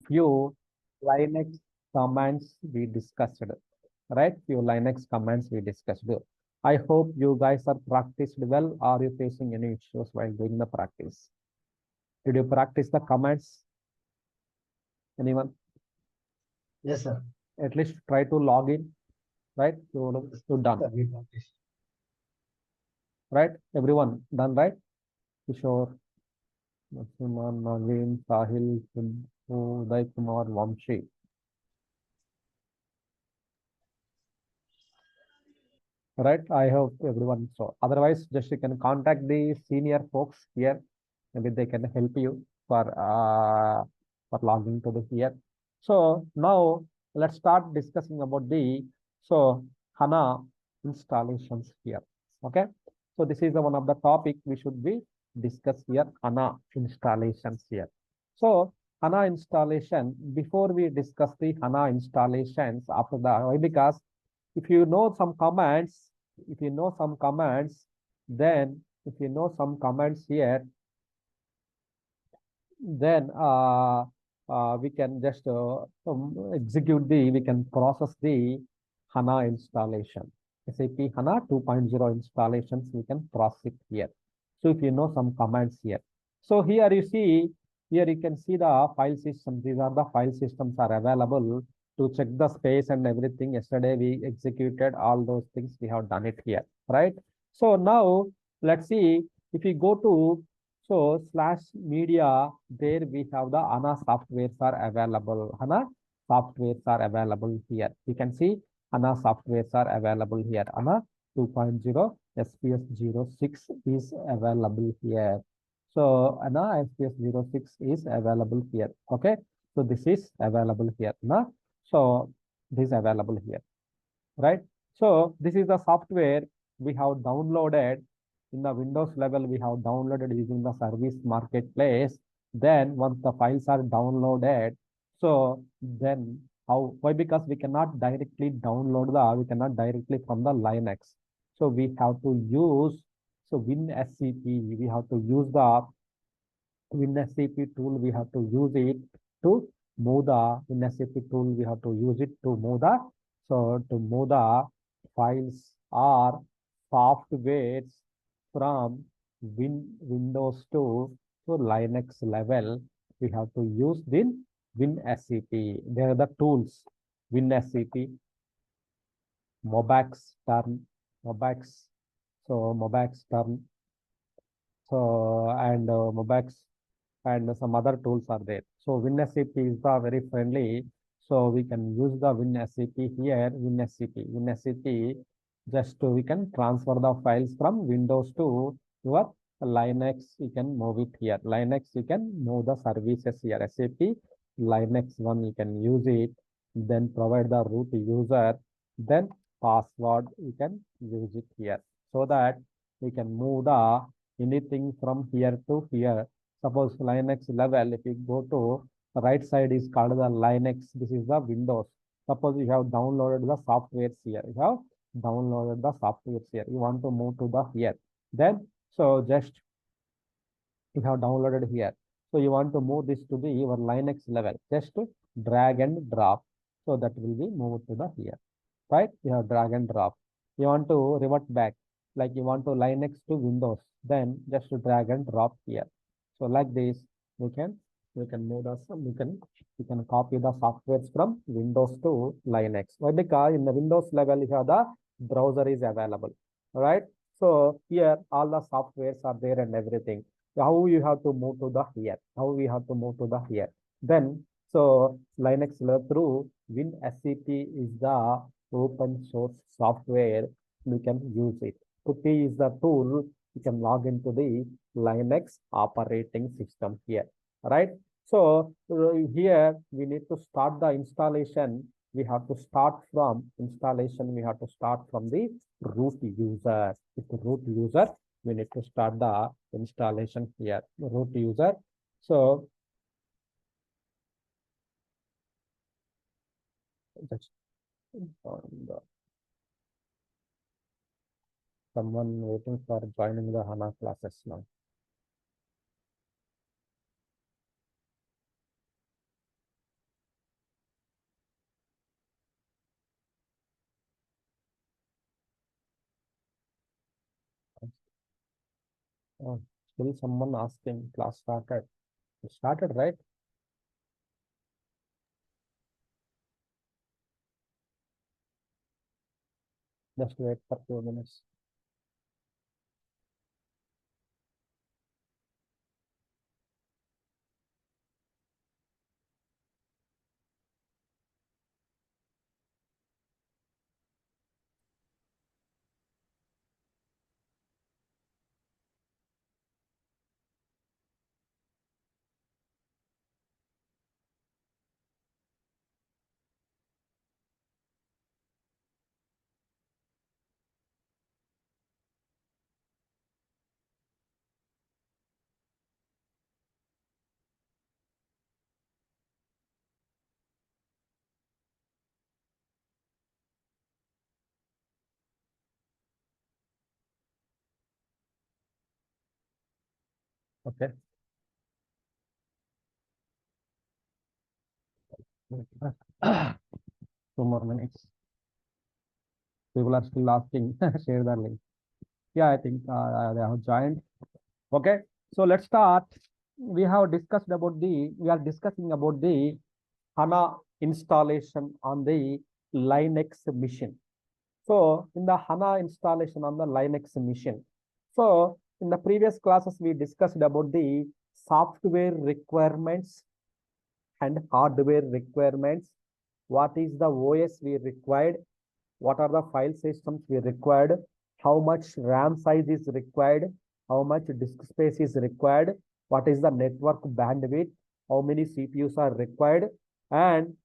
few Linux commands we discussed, right? Few Linux commands we discussed. I hope you guys are practiced well. Are you facing any issues while doing the practice? Did you practice the commands? Anyone? Yes, sir. At least try to log in, right? You done, Sir, we practice. right? Everyone done, right? Kishore, Narasimhan, Naveen, Sahil, Uday Kumar, Vamshi. Right? I hope everyone saw. Otherwise, just you can contact the senior folks here. Maybe they can help you for logging to the here. So now let's start discussing about the HANA installations here. Okay. So this is the one of the topic we should be discuss here. HANA installations here. So HANA installation, before we discuss the HANA installations after that, why? Because if you know some commands, if you know some commands, then if you know some commands here, then we can just execute we can process the HANA installation. SAP HANA 2.0 installations, we can process it here. So if you know some commands here. So here you see, here you can see the file systems. These are the file systems are available to check the space and everything. Yesterday we executed all those things. We have done it here, right? So now let's see if we go to slash media, there we have the HANA softwares are available. HANA softwares are available here. You can see HANA softwares are available here. HANA 2.0 SPS 06 is available here. So HANA SPS 06 is available here. Okay. So this is available here. So this is available here, right? So this is the software we have downloaded in the Windows level. We have downloaded using the service marketplace. Then once the files are downloaded, so then how? Why? Because we cannot directly download we cannot directly from the Linux. So we have to use WinSCP. We have to use the WinSCP tool. We have to use it to move the WinSCP tool. We have to use it to move the files or softwares from Windows to Linux level. We have to use the WinSCP. There are the tools: WinSCP, Mobax term, Mobax. So Mobax term. So and Mobax and some other tools are there. So WinSCP is the very friendly. So we can use the WinSCP here. WinSCP, just we can transfer the files from Windows to your Linux. You can move it here. Linux, you can move the services here. SAP Linux one, you can use it. Then provide the root user. Then password, you can use it here, so that we can move the anything from here to here. Suppose Linux level, if you go to the right side is called the Linux. This is the Windows. Suppose you have downloaded the softwares here. You have downloaded the softwares here. You want to move to the here. Then just you have downloaded here. So you want to move this to the your Linux level. Just drag and drop. So that will be moved to the here. Right? You have drag and drop. You want to revert back. Like you want to Linux to Windows. Then just drag and drop here. So like this, we can move the we can copy the softwares from Windows to Linux. Why? Because in the Windows level, you have the browser is available. All right. So here all the softwares are there and everything. How you have to move to the here? How we have to move to the here? Then Linux through WinSCP is the open source software. We can use it. Putty is the tool. You can log into the Linux operating system here, right? So here we need to start the installation. We have to start from installation. We have to start from the root user. With the root user, we need to start the installation here. Root user. So just someone waiting for joining the HANA classes now. Oh, still someone asking class started. It started, right? Just wait for 2 minutes. Okay. 2 more minutes. People are still asking. Share the link. Yeah, I think they have joined. Okay. So let's start. We are discussing about the HANA installation on the Linux machine. So in the HANA installation on the Linux machine. So in the previous classes, we discussed about the software requirements and hardware requirements. What is the OS we required? What are the file systems we required? How much RAM size is required? How much disk space is required? What is the network bandwidth? How many CPUs are required? And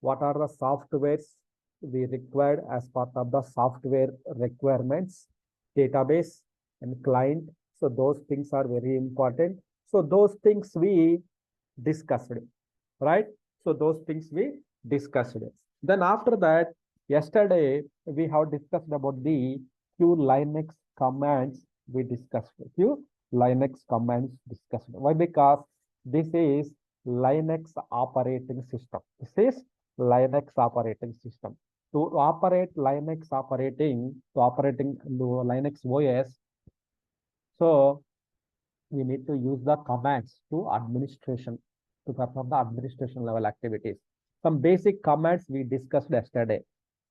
what are the softwares we required as part of the software requirements, database and client. So those things are very important. So those things we discussed, right? So those things we discussed. Then after that, yesterday we have discussed about the few Linux commands we discussed. Few Linux commands discussed. Why? Because this is Linux operating system. This is Linux operating system. To operate Linux OS, so we need to use the commands to administration to perform the administration level activities. Some basic commands we discussed yesterday: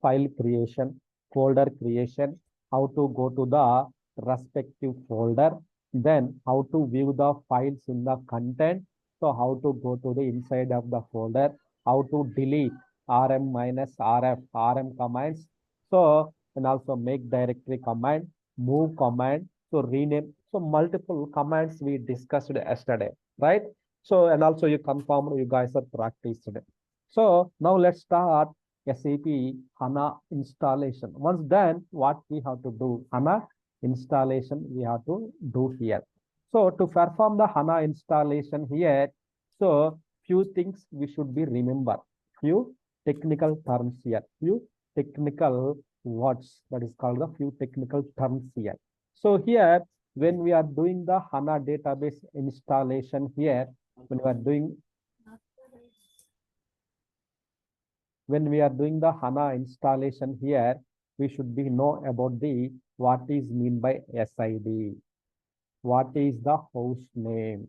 file creation, folder creation, how to go to the respective folder, then how to view the files in the content. So how to go to the inside of the folder, how to delete rm minus rm commands. So and also make directory command, move command, so rename. So multiple commands we discussed yesterday, right? So and also you confirmed you guys are practiced. So now let's start SAP HANA installation. Once done, what we have to do? HANA installation we have to do here. So to perform the HANA installation here, so few things we should be remember. Few technical terms here. Few technical words, that is called the few technical terms here. So here, when we are doing the HANA database installation here, when we are doing the HANA installation here, we should be know about the what is mean by SID, what is the host name.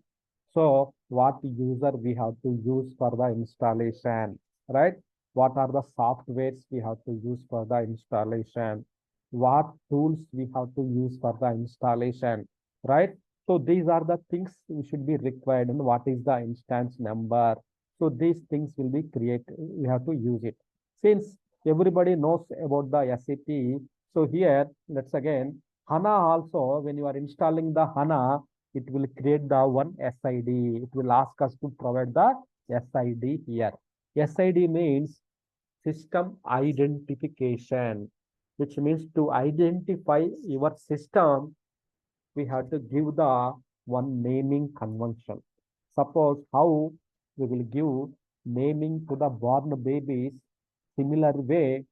So what user we have to use for the installation, right? What are the softwares we have to use for the installation? What tools we have to use for the installation, right? So these are the things we should be required, and what is the instance number. So these things will be created. We have to use it. Since everybody knows about the SAP, so here let's again HANA also, when you are installing the HANA, it will create the one SID. It will ask us to provide the SID here. SID means system identification, which means to identify your system, we have to give the one naming convention. Suppose how we will give naming to the born babies, similar way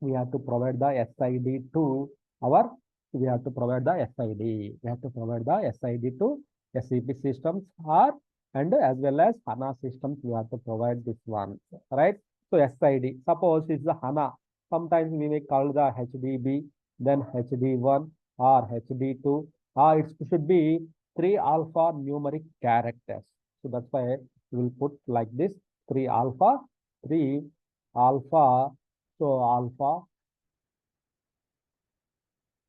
we have to provide the SID to our, we have to provide the SID. We have to provide the SID to SAP systems or and as well as HANA systems, we have to provide this one, right? So SID, suppose it's the HANA. Sometimes we may call the HDB, then HD1 or HD2 It should be 3 alphanumeric characters. So that's why we will put like this 3 alpha, 3 alpha, so alpha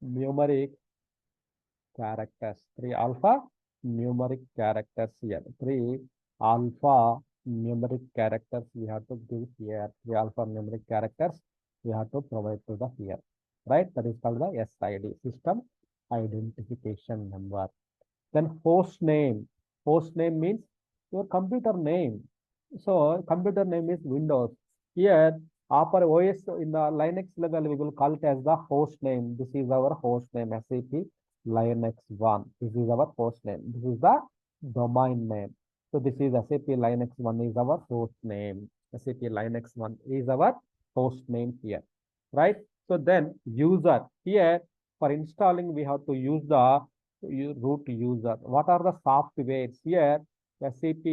numeric characters, 3 alpha numeric characters here, 3 alpha numeric characters we have to give here, 3 alpha numeric characters we have to provide to the here, right? That is called the SID, system identification number. Then host name. Host name means your computer name. So computer name is Windows. Here, upper OS in the Linux level, we will call it as the host name. This is our host name, SAP Linux 1. This is our host name. This is the domain name. So this is SAP Linux 1 is our host name. SAP Linux 1 is our host name here, right? So then user here for installing, we have to use the root user. What are the softwares here? SAP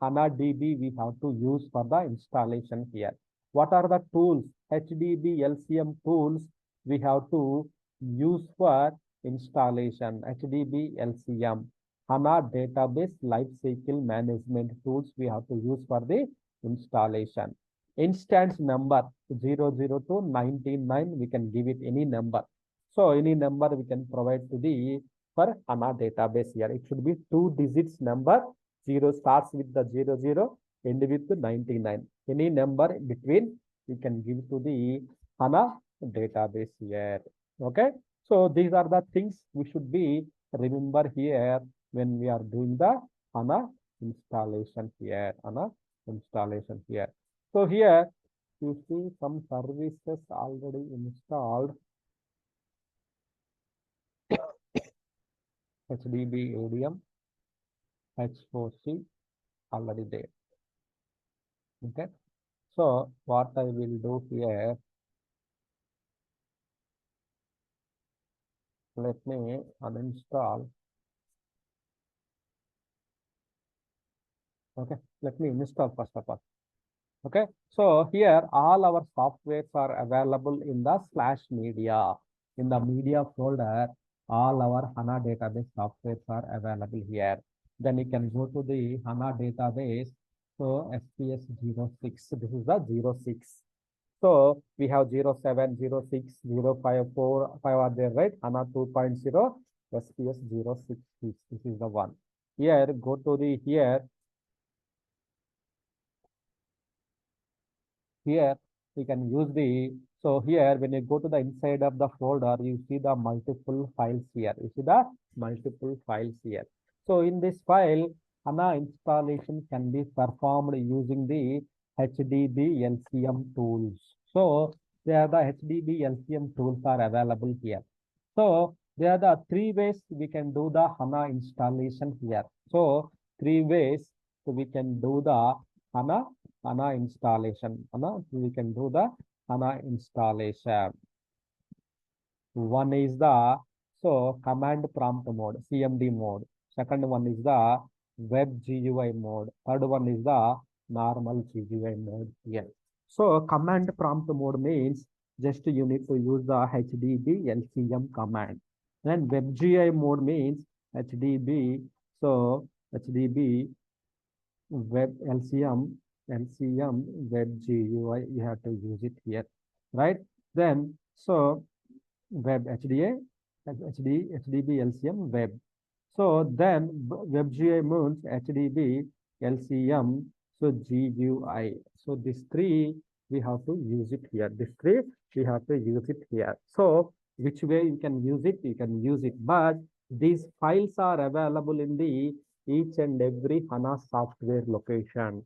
HANA DB we have to use for the installation here. What are the tools? HDB LCM tools we have to use for installation. HDB LCM HANA database lifecycle management tools we have to use for the installation. Instance number 00 to 99 we can give it any number. So any number we can provide to the for HANA database here. It should be 2 digits number. 0 starts with the 00, end with 99. Any number between we can give to the HANA database here. Okay. So these are the things we should be remember here when we are doing the HANA installation here. HANA installation here. So here you see some services already installed. HDB ADM, H4C already there. Okay. So what I will do here, let me uninstall. Okay. Let me install first of all. Okay. So here all our softwares are available in the /media. In the media folder, all our HANA database softwares are available here. Then you can go to the HANA database. So SPS 06, this is the 06. So we have 07, 06, 05, 4, 5 are there, right? HANA 2.0, SPS 06, this is the one. Here, go to the here we can use the, so here when you go to the inside of the folder, you see the multiple files here. You see the multiple files here. So in this file, HANA installation can be performed using the HDB LCM tools. So there the HDB LCM tools are available here. So there are the 3 ways we can do the HANA installation here. So 3 ways we can do the HANA installation. We can do the HANA installation. One is the command prompt mode, CMD mode. Second one is the web GUI mode. Third one is the normal GUI mode here. So command prompt mode means just you need to use the HDB LCM command. Then web GUI mode means HDB. So HDB web LCM web GUI, you have to use it here, right? Then so web HDB LCM web. So then web GUI means HDB LCM, so GUI. So these 3 we have to use it here. These 3 we have to use it here. So which way you can use it? You can use it, but these files are available in the each and every HANA software location.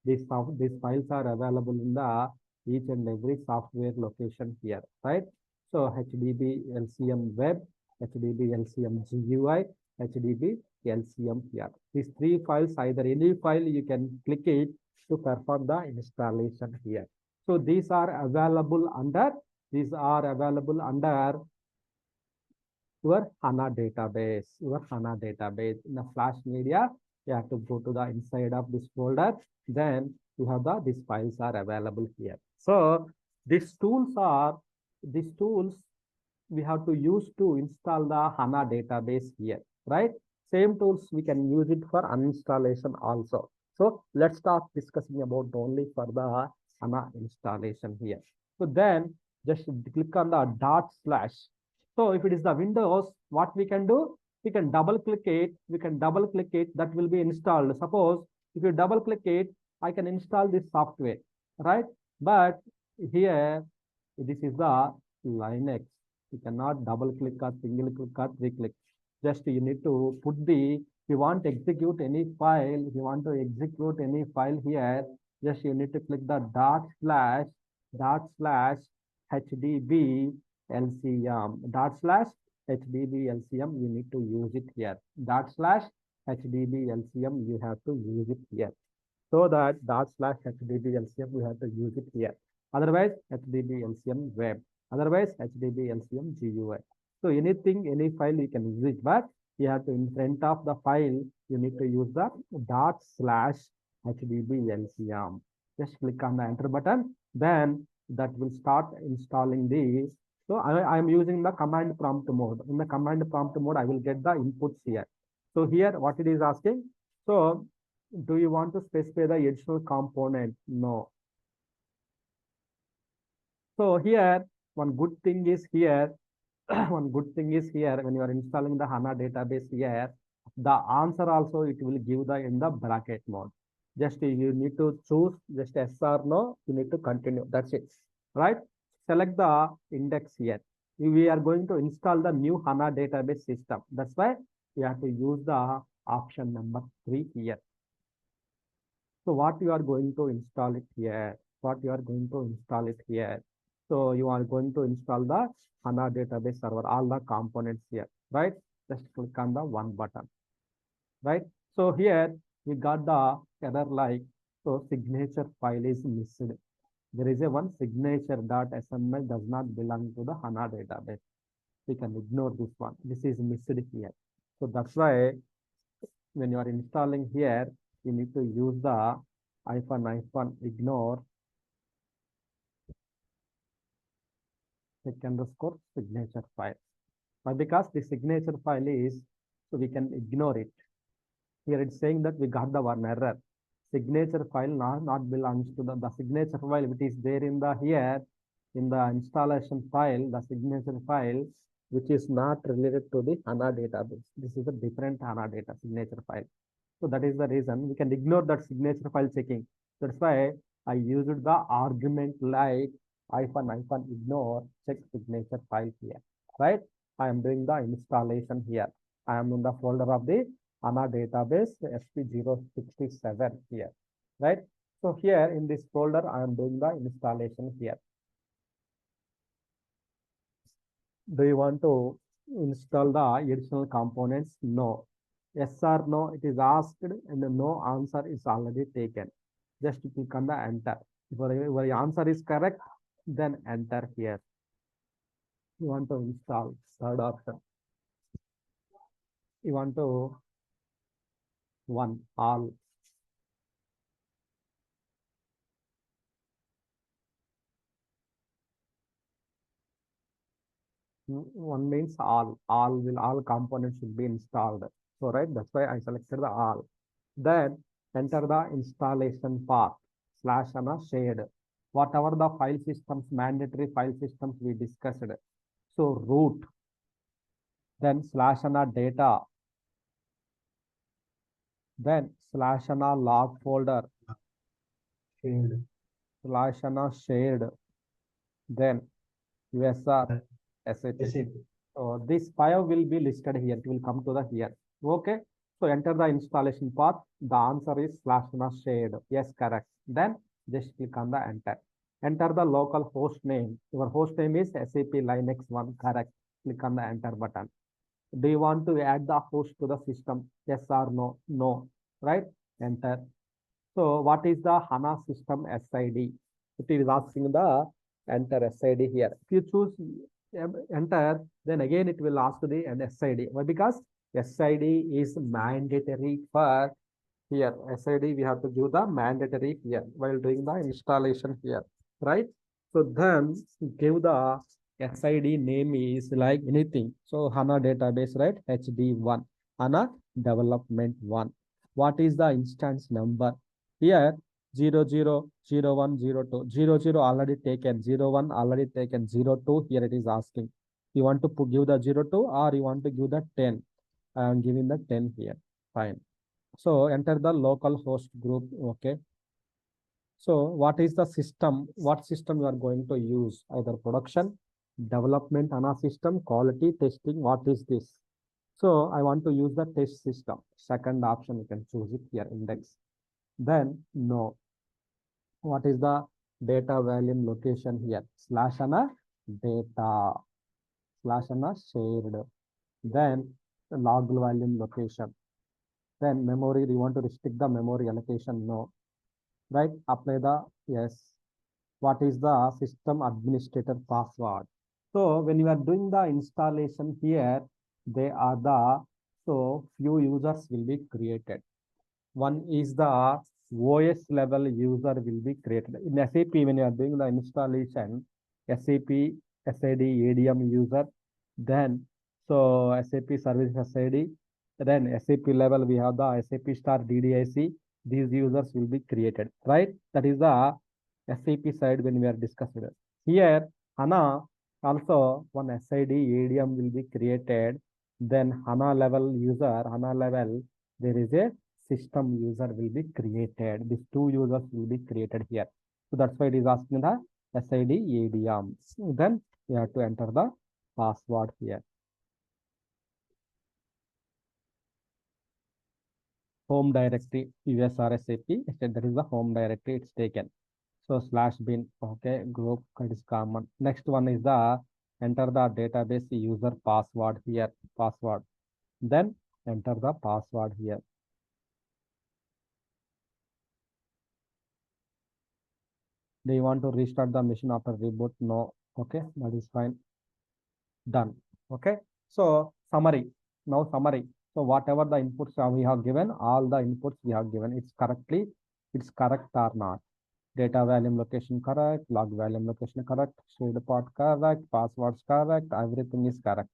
These files are available in the each and every software location here, right? So HDB LCM web, HDB LCM GUI, HDB LCM here. These 3 files, either any file you can click it to perform the installation here. So these are available under your HANA database, in the flash media. You have to go to the inside of this folder. Then you have these files are available here. So these tools we have to use to install the HANA database here, right? Same tools we can use it for uninstallation also. So let's start discussing about only for the HANA installation here. So then just click on the dot slash. So if it is the Windows, what we can do? We can double click it. We can double click it. That will be installed. Suppose if you double click it, I can install this software, right? But here, this is the Linux. You cannot double click or single click or three click. Just you need to put the, if you want to execute any file, if you want to execute any file here, just you need to click the dot slash HDB LCM, dot slash HDB LCM, you need to use it here. Dot slash HDB LCM, you have to use it here. So that dot slash HDB LCM, we have to use it here. Otherwise, HDB LCM web. Otherwise, HDB LCM GUI. So anything, any file you can use it, but you have to, in front of the file, you need to use the dot slash HDB LCM. Just click on the enter button. Then that will start installing the. So I am using the command prompt mode. In the command prompt mode, I will get the inputs here. So here, what it is asking. So do you want to specify the additional component? No. So here, one good thing is here, one good thing is here, when you are installing the HANA database here, the answer also it will give the in the bracket mode. Just you need to choose just yes or no, you need to continue. That's it, right? Select the index here. We are going to install the new HANA database system. That's why you have to use the option number 3 here. So what you are going to install it here? What you are going to install it here? So you are going to install the HANA database server, all the components here, right? Just click on the one button, right? So here we got the error like, so signature file is missing. There is a one signature.sml does not belong to the HANA database. We can ignore this one. This is missed here. So that's why when you are installing here, you need to use the ignore _ signature file. Why? Because the signature file is, so we can ignore it. Here it's saying that we got the one error. Signature file not belongs to the signature file. It is there in the here in the installation file, the signature file, which is not related to the HANA database. This is a different HANA data signature file. So that is the reason we can ignore that signature file checking. That's why I used the argument like ignore check signature file here, right? I am doing the installation here. I am in the folder of the HANA database SP067 here, right? So here in this folder, I am doing the installation here. Do you want to install the additional components? No. Yes or no, it is asked and the no answer is already taken. Just click on the enter. If your answer is correct, then enter here. You want to install, third option. You want to one all. One means all components should be installed. So right, that's why I selected the all. Then enter the installation path / HANA shared. Whatever the file systems, mandatory file systems we discussed. So root, then / HANA data, then / HANA log folder, Shared. / HANA shared, then USR, SAP. SAP. So this 5 will be listed here. It will come to the here. Okay. So enter the installation path. The answer is / HANA shared. Yes, correct. Then just click on the enter. Enter the local host name. Your host name is SAP Linux 1. Correct. Click on the enter button. Do you want to add the host to the system? Yes or no? No. Right? Enter. So what is the HANA system SID? It is asking the enter SID here. If you choose enter, then again it will ask the SID. Why? Because SID is mandatory for here. SID we have to give the mandatory here while doing the installation here, right? So then give the SID name is like anything. So HANA database, right? HD1, HANA development 1. What is the instance number? Here 000102. 00 already taken, 01 already taken, 02 here it is asking. You want to give the 02 or you want to give the 10? I am giving the 10 here. Fine. So enter the local host group. Okay. So what is the system? What system you are going to use? Either production, development, HANA system, quality, testing. What is this? So I want to use the test system. Second option, you can choose it here, index. Then no. What is the data volume location here? Slash HANA data, slash HANA shared. Then the log volume location. Then memory, you want to restrict the memory allocation? No. Right? Apply the yes. What is the system administrator password? So when you are doing the installation here, they are the, so few users will be created. One is the OS level user will be created. In SAP, when you are doing the installation, SAP SID ADM user, then so SAP service SID, then SAP level we have the SAP star DDIC. These users will be created, right? That is the SAP side when we are discussing it. Here, HANA also one SID ADM will be created. Then HANA level user, HANA level, there is a system user will be created. These two users will be created here. So that's why it is asking the SID ADM. Then you have to enter the password here. Home directory, USR SAP, that is the home directory it's taken. So slash bin, okay, group that is common. Next one is the enter the database user password here, password. Then enter the password here. Do you want to restart the machine after reboot? No. Okay, that is fine. Done. Okay. So summary. Now summary. So whatever the inputs we have given, all the inputs we have given, it's correct or not. Data volume location correct, log volume location correct, shared part correct, passwords correct, everything is correct.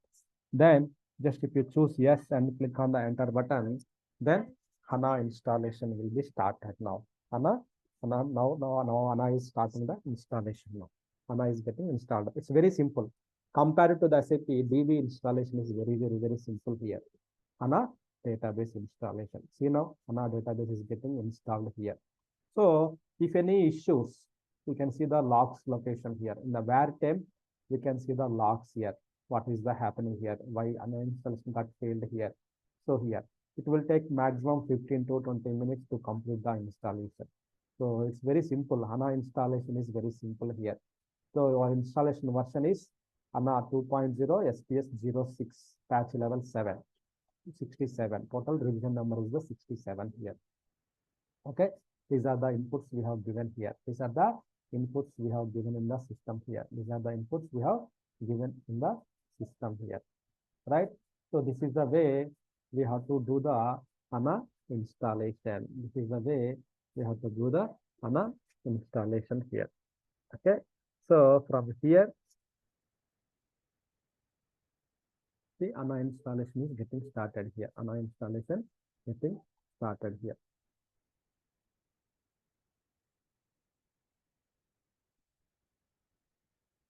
Then just if you choose yes and click on the enter button, then HANA installation will be started now. Now HANA is starting the installation now. HANA is getting installed. It's very simple. Compared to the SAP, DB installation is very simple here. HANA database installation. See now, HANA database is getting installed here. So if any issues, you can see the logs location here. In the where tab, you can see the logs here. What is the happening here? Why an installation got failed here? So here, it will take maximum 15 to 20 minutes to complete the installation. So it's very simple. HANA installation is very simple here. So our installation version is HANA 2.0 SPS 06 patch level 7, 67. Total revision number is the 67 here. Okay, these are the inputs we have given here. These are the inputs we have given in the system here. These are the inputs we have given in the system here, right? So this is the way we have to do the HANA installation. This is the way we have to do the HANA installation here. Okay, so from here, the HANA installation is getting started here. HANA installation getting started here.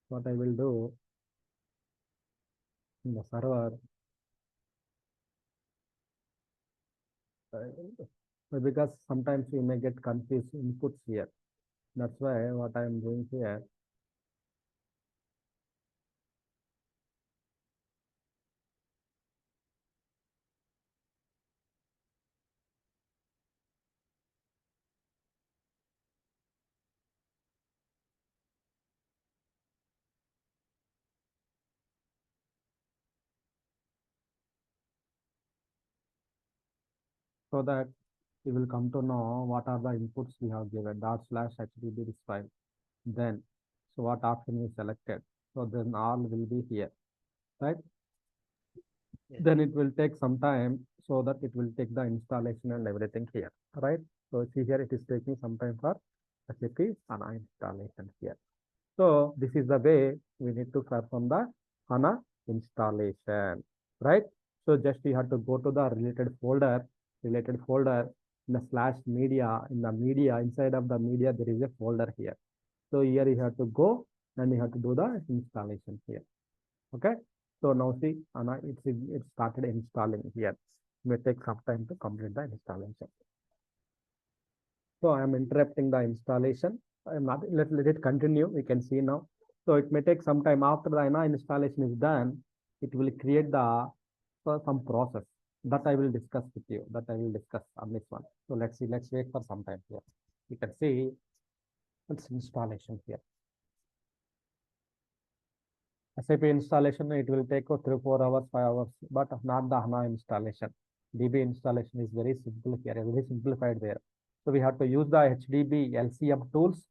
What I will do in the server, because sometimes you may get confused inputs here. That's why what I am doing here, so that you will come to know what are the inputs we have given. Dot slash HTTP this file. Then, so what option you selected? So then all will be here, right? Yes. Then it will take some time so that it will take the installation and everything here, right? So see here it is taking some time for SAP HANA installation here. So this is the way we need to perform the HANA installation, right? So just you have to go to the related folder in the slash media, in the media, inside of the media, there is a folder here. So here you have to go and you have to do the installation here. Okay. So now see, HANA, it started installing here. It may take some time to complete the installation. So I am interrupting the installation. I am not, let it continue. We can see now. So it may take some time after the HANA installation is done. It will create the some process that I will discuss with you. That I will discuss on this one. So let's see. Let's wait for some time here. You can see it's installation here. SAP installation, it will take 3, 4 hours, 5 hours, but not the HANA installation. DB installation is very simple here, very simplified there. So we have to use the HDB LCM tools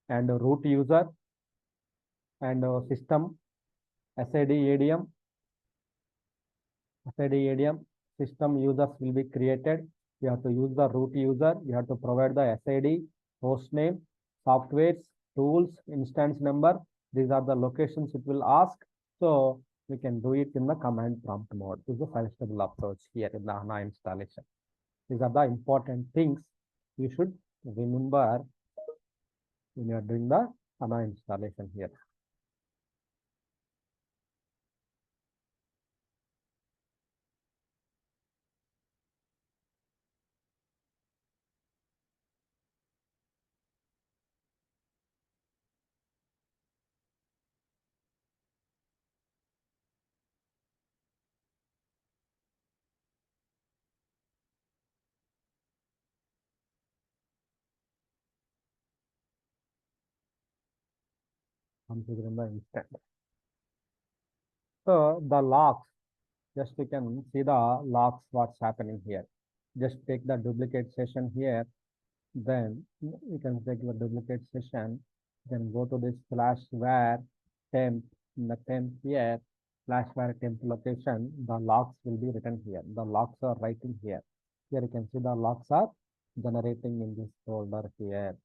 and root user and system SID ADM. SID ADM system users will be created. You have to use the root user. You have to provide the SID, host name, softwares, tools, instance number. These are the locations it will ask. So we can do it in the command prompt mode. This is a five-step approach here in the HANA installation. These are the important things you should remember when you are doing the HANA installation here. Configuring the instance. So the logs, just we can see the logs, what's happening here. Just take the duplicate session here. Then you can take the duplicate session. Then go to this slash var temp. In the temp here, slash var temp location, the logs will be written here. The logs are writing here. Here you can see the logs are generating in this folder here.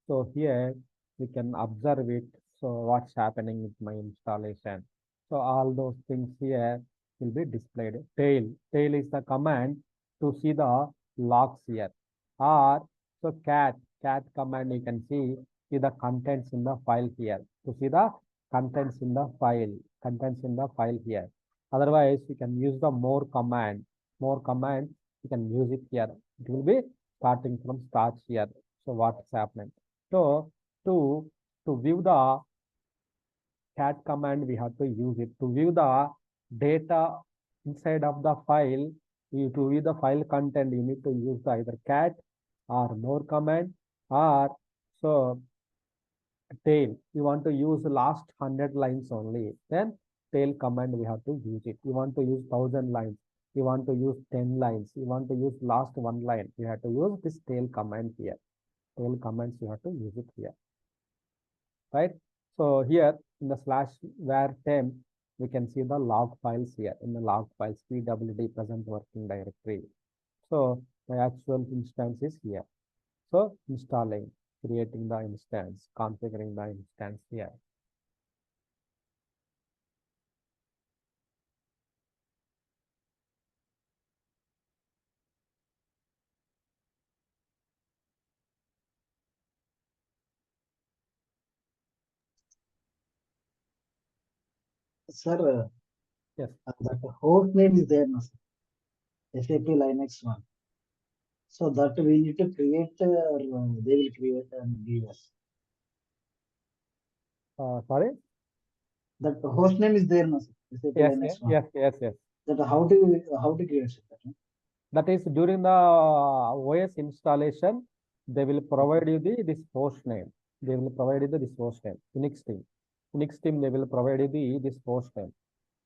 So here we can observe it. So what's happening with my installation? So all those things here will be displayed. Tail is the command to see the logs here. Or so cat command you can see the contents in the file here. To see the contents in the file here. Otherwise you can use the more command. More command you can use it here. It will be starting from start here. So what's happening? So to view the cat command, we have to use it. To view the data inside of the file, to view the file content, you need to use the either cat or more command, or so tail. You want to use the last 100 lines only. Then tail command we have to use it. You want to use 1000 lines. You want to use 10 lines. You want to use last 1 line. You have to use this tail command here. Tail commands you have to use it here. Right? So here in the slash var temp, we can see the log files here. In the log files, pwd present working directory. So the actual instance is here. So installing, creating the instance, configuring the instance here. Sir, Yes. that host name is there, no, sir. SAP Linux one. So that we need to create, or they will create and give us. Sorry? That host name is there, no, sir. SAP Yes, Linux yes, one. yes. That how to create that? No? That is during the OS installation, they will provide you this host name. They will provide you this host name. Unix team, they will provide you this host name.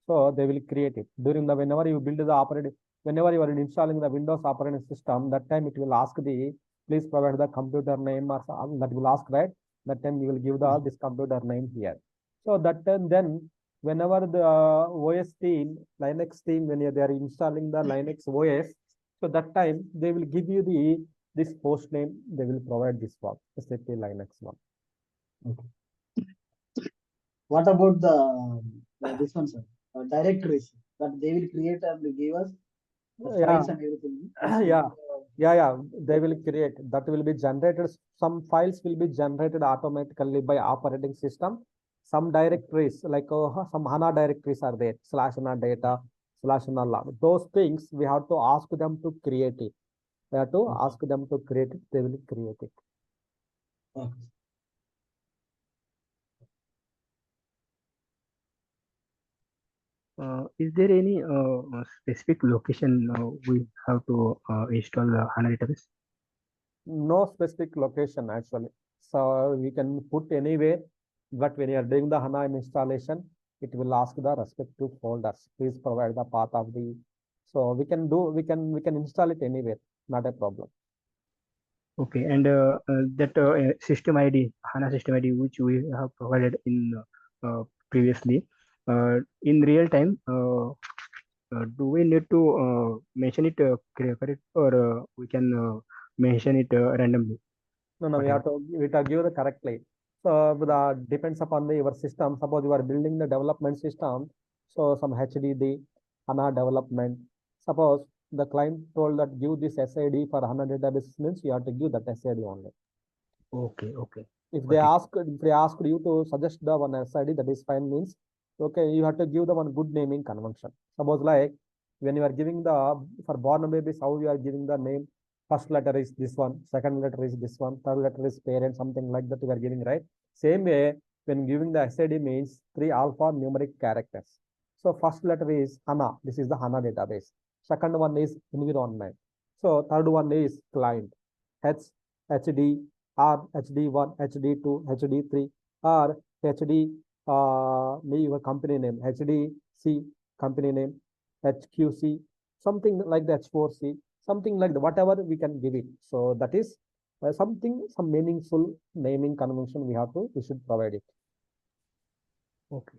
So they will create it. During the whenever you build the operating, whenever you are installing the Windows operating system, that time it will ask please provide the computer name or that will ask, right? That time you will give this computer name here. So that time then whenever the OS team, Linux team, when they are installing the Linux OS, so that time they will give you this host name. They will provide this one, SAP Linux one. Okay. What about the this one, sir? Directories that they will create and give us the Yeah, files and everything. That's yeah, one. yeah. They will create that will be generated. Some files will be generated automatically by operating system. Some directories like some HANA directories are there. Slash HANA data, slash HANA log. Those things we have to ask them to create it. We have to Okay. ask them to create it. They will create it. Okay. Is there any specific location we have to install the HANA database? No specific location actually. So we can put anywhere, but when you are doing the HANA installation, it will ask the respective folders. Please provide the path of the. So we can install it anywhere, not a problem. Okay, and that system ID, HANA system ID, which we have provided in previously, in real time, do we need to mention it correct, or we can mention it randomly? No, Whatever. we have to give the correctly. So the depends upon the your system. Suppose you are building the development system, so some HDD, HANA development. Suppose the client told that give this SID for HANA database means you have to give that SID only. Okay, okay, If they got it. asked you to suggest the one SID, that is fine means okay, you have to give the one good naming convention. Suppose like when you are giving the for born babies, how you are giving the name, first letter is this one, second letter is this one, third letter is parent, something like that you are giving, right? Same way, when giving the SID means three alphanumeric characters. So first letter is HANA, this is the HANA database. Second one is environment. So third one is client, H, HD, or HD1, HD2, HD3, or HD, your company name, HDC, company name, HQC, something like the H4C, something like the whatever we can give it. So that is something, some meaningful naming convention we should provide it. Okay.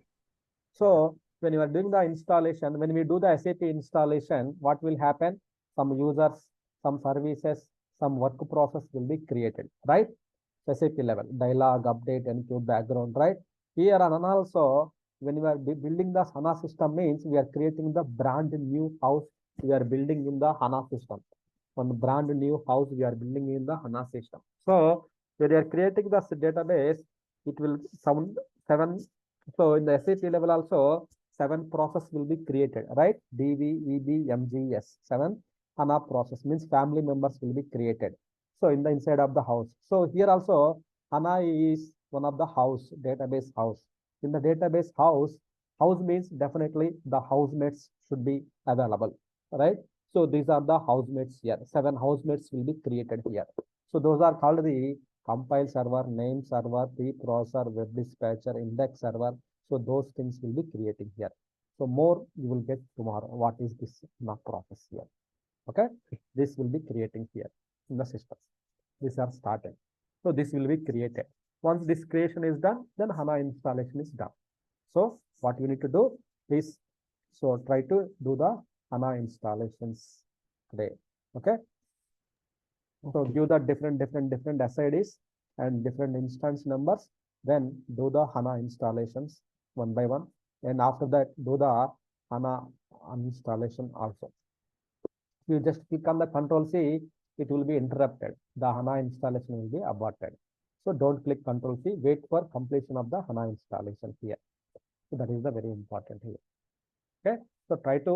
So when you are doing the installation, when we do the SAP installation, what will happen? Some users, some services, some work process will be created, right? SAP level, dialog, update, enqueue, background, right? Here and also, when we are building the HANA system means we are creating the brand new house we are building in the HANA system. One brand new house we are building in the HANA system. So when you are creating the database, it will sound seven. So in the SAP level also, seven process will be created, right? DV, EB, MGS, seven HANA process means family members will be created. So in the inside of the house. So here also HANA is one of the house, database house. In the database house, house means definitely the housemates should be available, right? So these are the housemates here. Seven housemates will be created here. So those are called the compile server, name server, preprocessor, web dispatcher, index server. So those things will be creating here. So more you will get tomorrow. What is this process here? Okay, this will be creating here in the system. These are started. So this will be created. Once this creation is done, then HANA installation is done. So what you need to do is, so try to do the HANA installations today. Okay. So Okay. give the different SIDs and different instance numbers. Then do the HANA installations one by one. And after that, do the HANA installation also. You just click on the Control C, it will be interrupted. The HANA installation will be aborted. So don't click Control C, wait for completion of the HANA installation here. So that is the very important here. Okay. So try to